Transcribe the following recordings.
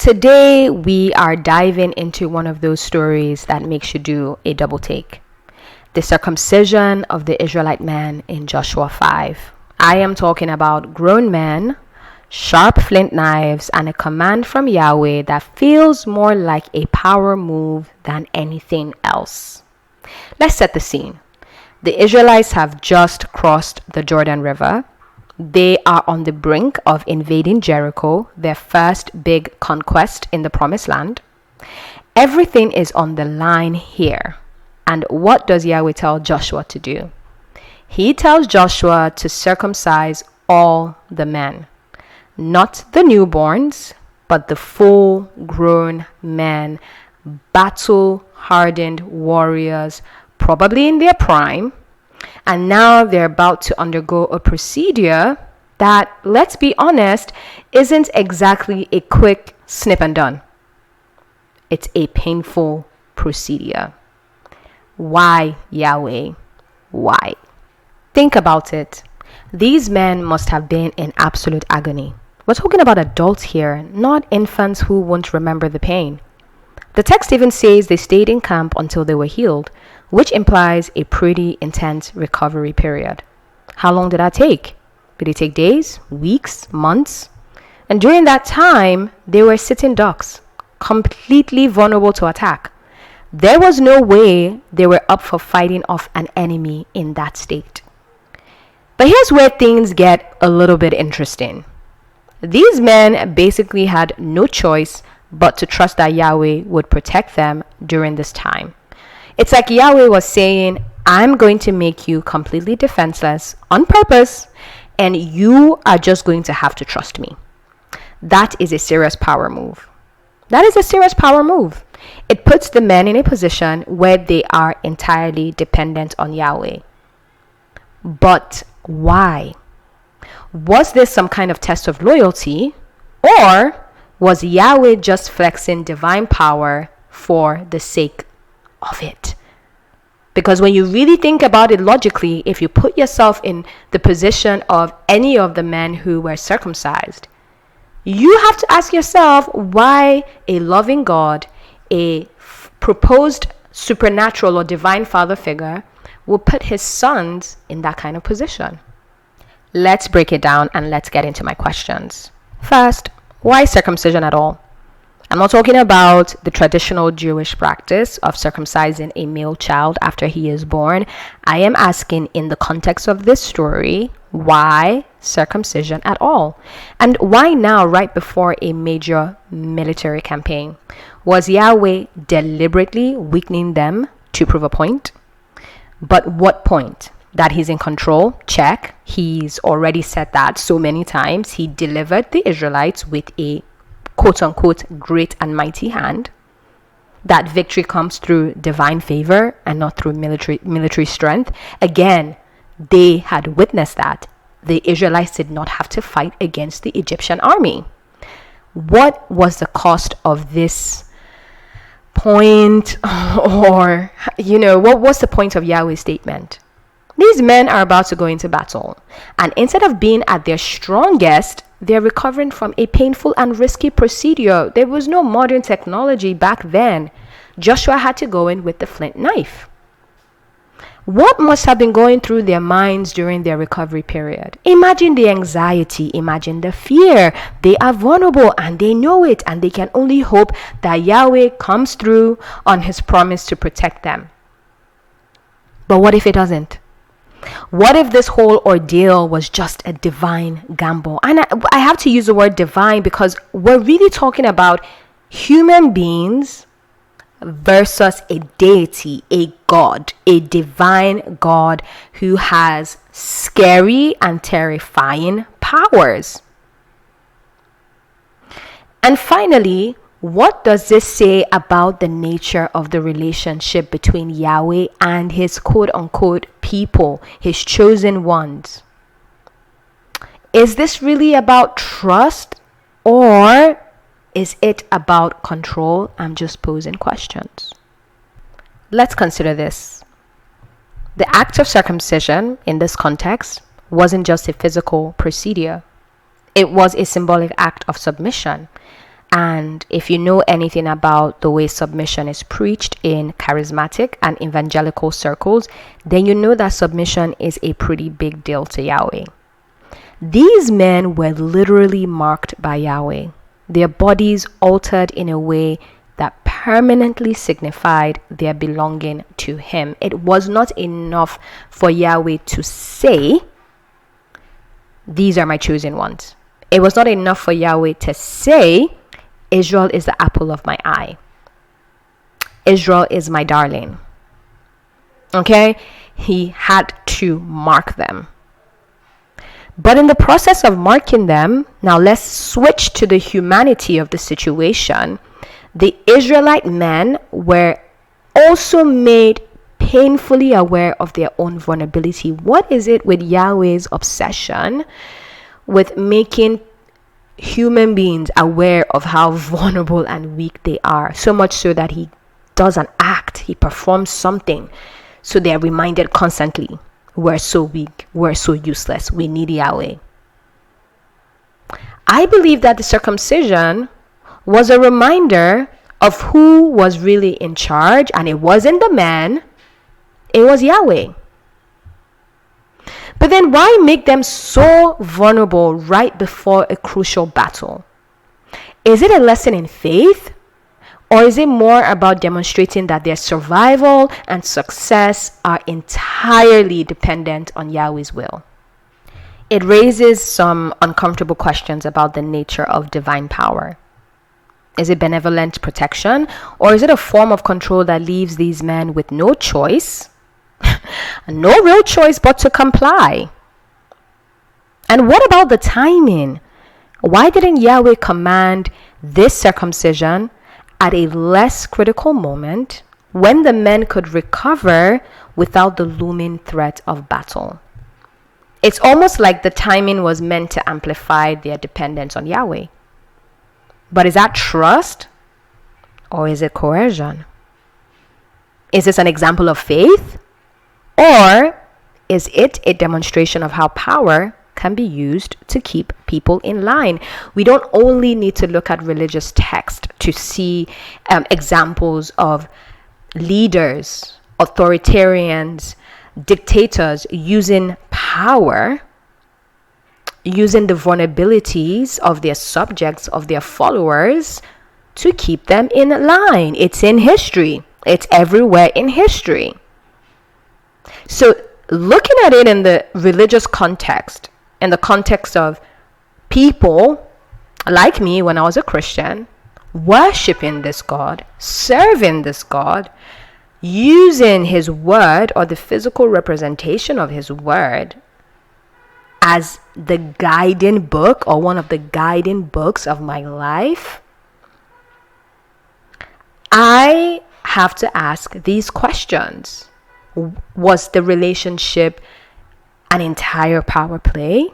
Today, we are diving into one of those stories that makes you do a double take. The circumcision of the Israelite man in Joshua 5. I am talking about grown men, sharp flint knives, and a command from Yahweh that feels more like a power move than anything else. Let's set the scene. The Israelites have just crossed the Jordan River. They are on the brink of invading Jericho, their first big conquest in the Promised Land. Everything is on the line here. And what does Yahweh tell Joshua to do? He tells Joshua to circumcise all the men. Not the newborns, but the full-grown men, battle-hardened warriors, probably in their prime. And now they're about to undergo a procedure that, let's be honest, isn't exactly a quick snip and done. It's a painful procedure. Why, Yahweh? Why? Think about it. These men must have been in absolute agony. We're talking about adults here, not infants who won't remember the pain. The text even says they stayed in camp until they were healed, which implies a pretty intense recovery period. How long did that take? Did it take days, weeks, months? And during that time, they were sitting ducks, completely vulnerable to attack. There was no way they were up for fighting off an enemy in that state. But here's where things get a little bit interesting. These men basically had no choice but to trust that Yahweh would protect them during this time. It's like Yahweh was saying, I'm going to make you completely defenseless on purpose, and you are just going to have to trust me. That is a serious power move. It puts the men in a position where they are entirely dependent on Yahweh. But why? Was this some kind of test of loyalty, or was Yahweh just flexing divine power for the sake of it? Because when you really think about it logically, if you put yourself in the position of any of the men who were circumcised, you have to ask yourself why a loving God, a proposed supernatural or divine father figure, would put his sons in that kind of position. Let's break it down and let's get into my questions. First, why circumcision at all? I'm not talking about the traditional Jewish practice of circumcising a male child after he is born. I am asking, in the context of this story, why circumcision at all? And why now, right before a major military campaign? Was Yahweh deliberately weakening them to prove a point? But what point? That he's in control? Check. He's already said that so many times. He delivered the Israelites with a quote-unquote great and mighty hand. That victory comes through divine favor and not through military strength. Again, they had witnessed that. The Israelites did not have to fight against the Egyptian army. What was the cost of this point? Or, what was the point of Yahweh's statement? These men are about to go into battle, and instead of being at their strongest, they're recovering from a painful and risky procedure. There was no modern technology back then. Joshua had to go in with the flint knife. What must have been going through their minds during their recovery period? Imagine the anxiety, imagine the fear. They are vulnerable and they know it, and they can only hope that Yahweh comes through on his promise to protect them. But what if it doesn't? What if this whole ordeal was just a divine gamble? And I have to use the word divine because we're really talking about human beings versus a deity, a God, a divine God who has scary and terrifying powers. And finally, what does this say about the nature of the relationship between Yahweh and his quote-unquote people, his chosen ones? Is this really about trust, or is it about control? I'm just posing questions. Let's consider this. The act of circumcision in this context wasn't just a physical procedure. It was a symbolic act of submission. And if you know anything about the way submission is preached in charismatic and evangelical circles, then you know that submission is a pretty big deal to Yahweh. These men were literally marked by Yahweh, their bodies altered in a way that permanently signified their belonging to Him. It was not enough for Yahweh to say, "These are my chosen ones." It was not enough for Yahweh to say, "Israel is the apple of my eye. Israel is my darling." Okay? He had to mark them. But in the process of marking them, now let's switch to the humanity of the situation. The Israelite men were also made painfully aware of their own vulnerability. What is it with Yahweh's obsession with making human beings aware of how vulnerable and weak they are? So much so that He does an act, He performs something, so they are reminded constantly, we're so weak, we're so useless, we need Yahweh. I believe that the circumcision was a reminder of who was really in charge, and it wasn't the man, it was Yahweh. But then why make them so vulnerable right before a crucial battle? Is it a lesson in faith? Or is it more about demonstrating that their survival and success are entirely dependent on Yahweh's will? It raises some uncomfortable questions about the nature of divine power. Is it benevolent protection, or is it a form of control that leaves these men with no choice, no real choice but to comply? And what about the timing? Why didn't Yahweh command this circumcision at a less critical moment when the men could recover without the looming threat of battle? It's almost like the timing was meant to amplify their dependence on Yahweh. But is that trust, or is it coercion? Is this an example of faith, or is it a demonstration of how power can be used to keep people in line? We don't only need to look at religious text to see examples of leaders, authoritarians, dictators using power, using the vulnerabilities of their subjects, of their followers, to keep them in line. It's in history. It's everywhere in history. So looking at it in the religious context, in the context of people like me when I was a Christian, worshiping this God, serving this God, using His word or the physical representation of His word as the guiding book or one of the guiding books of my life, I have to ask these questions. Was the relationship an entire power play?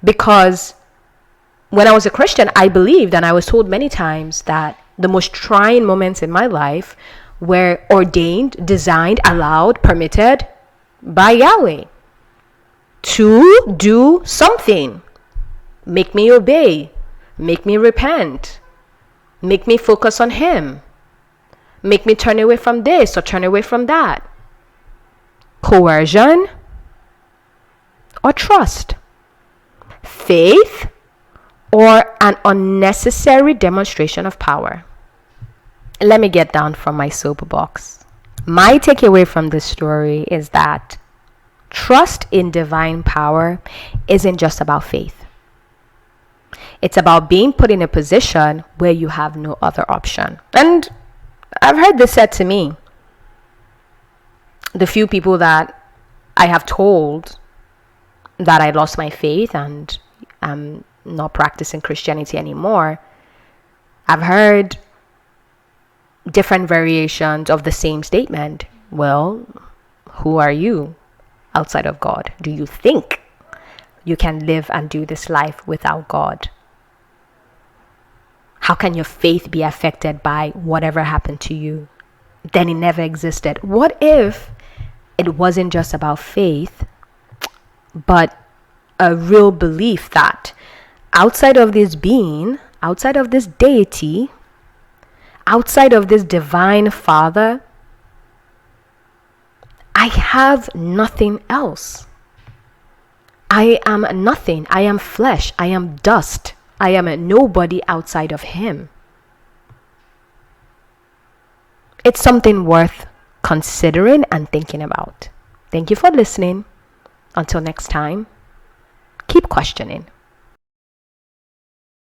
Because when I was a Christian, I believed, and I was told many times, that the most trying moments in my life were ordained, designed, allowed, permitted by Yahweh to do something. Make me obey, make me repent, make me focus on Him, make me turn away from this or turn away from that. Coercion or trust? Faith or an unnecessary demonstration of power? Let me get down from my soapbox. My takeaway from this story is that trust in divine power isn't just about faith. It's about being put in a position where you have no other option. And I've heard this said to me. The few people that I have told that I lost my faith and I'm not practicing Christianity anymore, I've heard different variations of the same statement. Well, who are you outside of God? Do you think you can live and do this life without God? How can your faith be affected by whatever happened to you? Then it never existed. What if it wasn't just about faith, but a real belief that outside of this being, outside of this deity, outside of this divine Father, I have nothing else. I am nothing. I am flesh. I am dust. I am a nobody outside of Him. It's something worth considering and thinking about. Thank you for listening. Until next time, keep questioning.